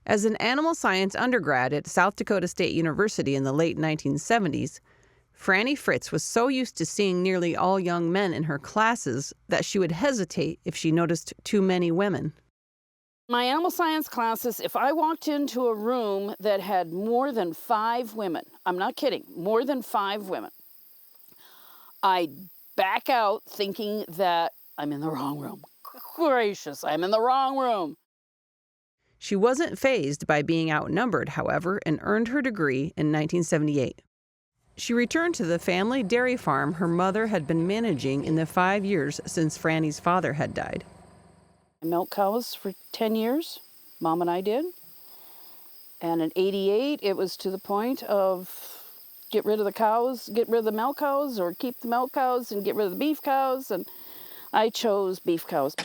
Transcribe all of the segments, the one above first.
As an animal science undergrad at South Dakota State University in the late 1970s, Franny Fritz was so used to seeing nearly all young men in her classes that she would hesitate if she noticed too many women. My animal science classes, if I walked into a room that had more than 5 women, I'm not kidding, more than 5 women, I'd back out thinking that I'm in the wrong room. Gracious, I'm in the wrong room. She wasn't fazed by being outnumbered, however, and earned her degree in 1978. She returned to the family dairy farm her mother had been managing in the 5 years since Franny's father had died. I milked cows for 10 years, Mom and I did. And in '88, it was to the point of get rid of the cows, get rid of the milk cows, or keep the milk cows and get rid of the beef cows, and I chose beef cows.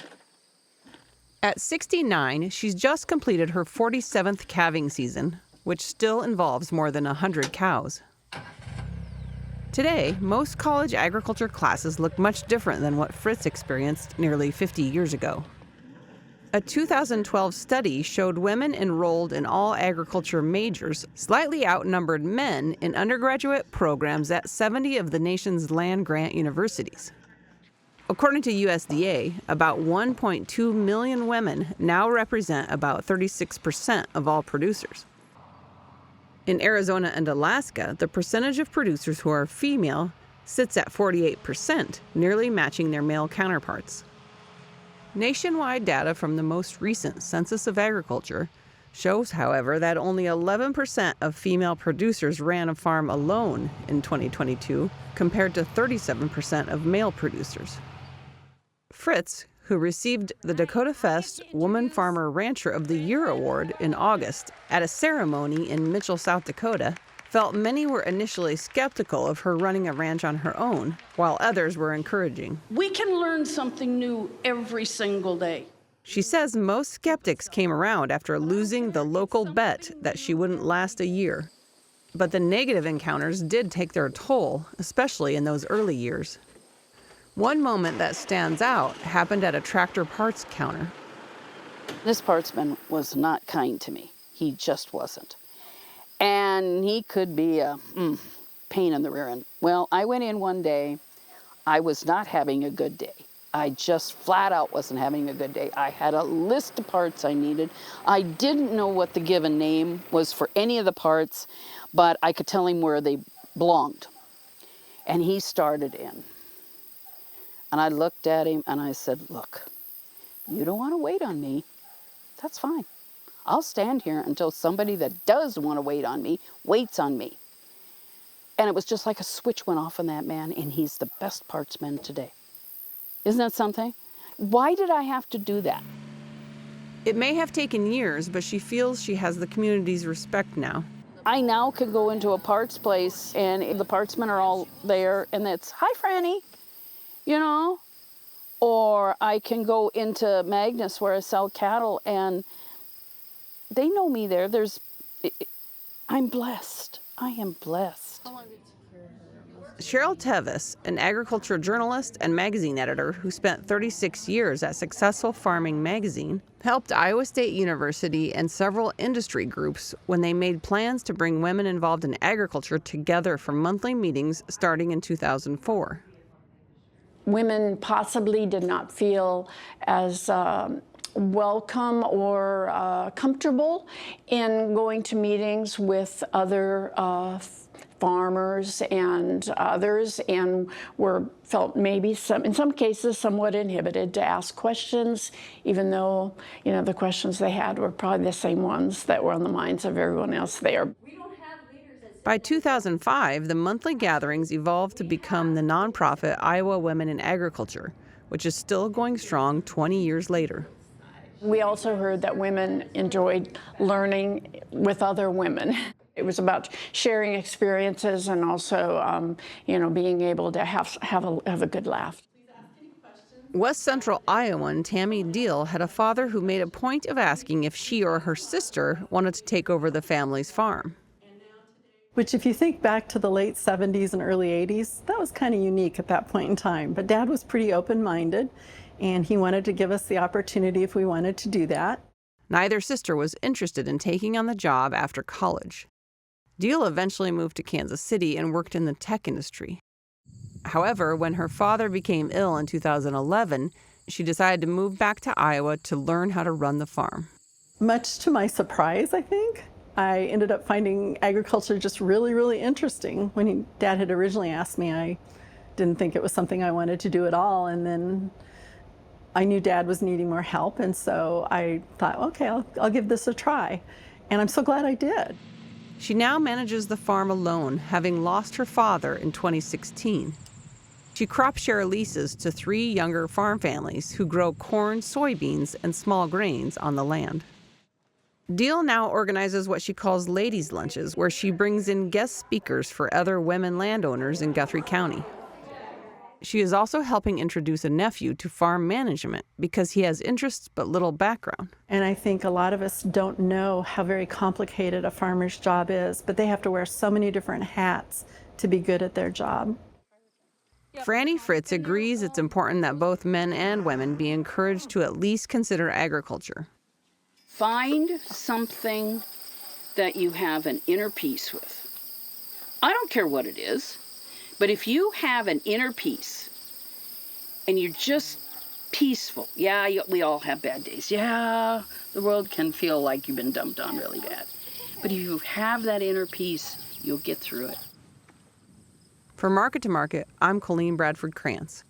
At 69, she's just completed her 47th calving season, which still involves more than 100 cows. Today, most college agriculture classes look much different than what Fritz experienced nearly 50 years ago. A 2012 study showed women enrolled in all agriculture majors slightly outnumbered men in undergraduate programs at 70 of the nation's land-grant universities. According to USDA, about 1.2 million women now represent about 36% of all producers. In Arizona and Alaska, the percentage of producers who are female sits at 48%, nearly matching their male counterparts. Nationwide data from the most recent Census of Agriculture shows, however, that only 11% of female producers ran a farm alone in 2022, compared to 37% of male producers. Fritz, who received the Dakota Fest Woman Farmer Rancher of the Year award in August at a ceremony in Mitchell, South Dakota, felt many were initially skeptical of her running a ranch on her own, while others were encouraging. We can learn something new every single day. She says most skeptics came around after losing the local bet that she wouldn't last a year. But the negative encounters did take their toll, especially in those early years. One moment that stands out happened at a tractor parts counter. This partsman was not kind to me. He just wasn't. And he could be a pain in the rear end. Well, I went in one day. I was not having a good day. I just flat out wasn't having a good day. I had a list of parts I needed. I didn't know what the given name was for any of the parts, but I could tell him where they belonged. And he started in. And I looked at him and I said, look, you don't want to wait on me. That's fine. I'll stand here until somebody that does want to wait on me waits on me. And it was just like a switch went off on that man, and he's the best partsman today. Isn't that something? Why did I have to do that? It may have taken years, but she feels she has the community's respect now. I now can go into a parts place and the partsmen are all there and it's, hi, Franny, you know? Or I can go into Magnus where I sell cattle and they know me there. I'm blessed. I am blessed. Cheryl Tevis, an agriculture journalist and magazine editor who spent 36 years at Successful Farming magazine, helped Iowa State University and several industry groups when they made plans to bring women involved in agriculture together for monthly meetings starting in 2004. Women possibly did not feel as welcome or comfortable in going to meetings with other farmers and others, and felt maybe in some cases somewhat inhibited to ask questions, even though the questions they had were probably the same ones that were on the minds of everyone else there. By 2005, the monthly gatherings evolved to become the nonprofit Iowa Women in Agriculture, which is still going strong 20 years later. We also heard that women enjoyed learning with other women. It was about sharing experiences and also, being able to have a good laugh. West Central Iowan Tammy Deal had a father who made a point of asking if she or her sister wanted to take over the family's farm. Which, if you think back to the late 70s and early 80s, that was kind of unique at that point in time. But Dad was pretty open-minded, and he wanted to give us the opportunity if we wanted to do that. Neither sister was interested in taking on the job after college. Deal eventually moved to Kansas City and worked in the tech industry. However, when her father became ill in 2011, she decided to move back to Iowa to learn how to run the farm. Much to my surprise, I think, I ended up finding agriculture just really, really interesting. When Dad had originally asked me, I didn't think it was something I wanted to do at all. And then I knew Dad was needing more help, and so I thought, okay, I'll give this a try. And I'm so glad I did. She now manages the farm alone, having lost her father in 2016. She crop share leases to 3 younger farm families who grow corn, soybeans, and small grains on the land. Deal now organizes what she calls ladies' lunches, where she brings in guest speakers for other women landowners in Guthrie County. She is also helping introduce a nephew to farm management because he has interests but little background. And I think a lot of us don't know how very complicated a farmer's job is, but they have to wear so many different hats to be good at their job. Franny Fritz agrees it's important that both men and women be encouraged to at least consider agriculture. Find something that you have an inner peace with. I don't care what it is, but if you have an inner peace and you're just peaceful, we all have bad days. Yeah, the world can feel like you've been dumped on really bad. But if you have that inner peace, you'll get through it. For Market to Market, I'm Colleen Bradford Krantz.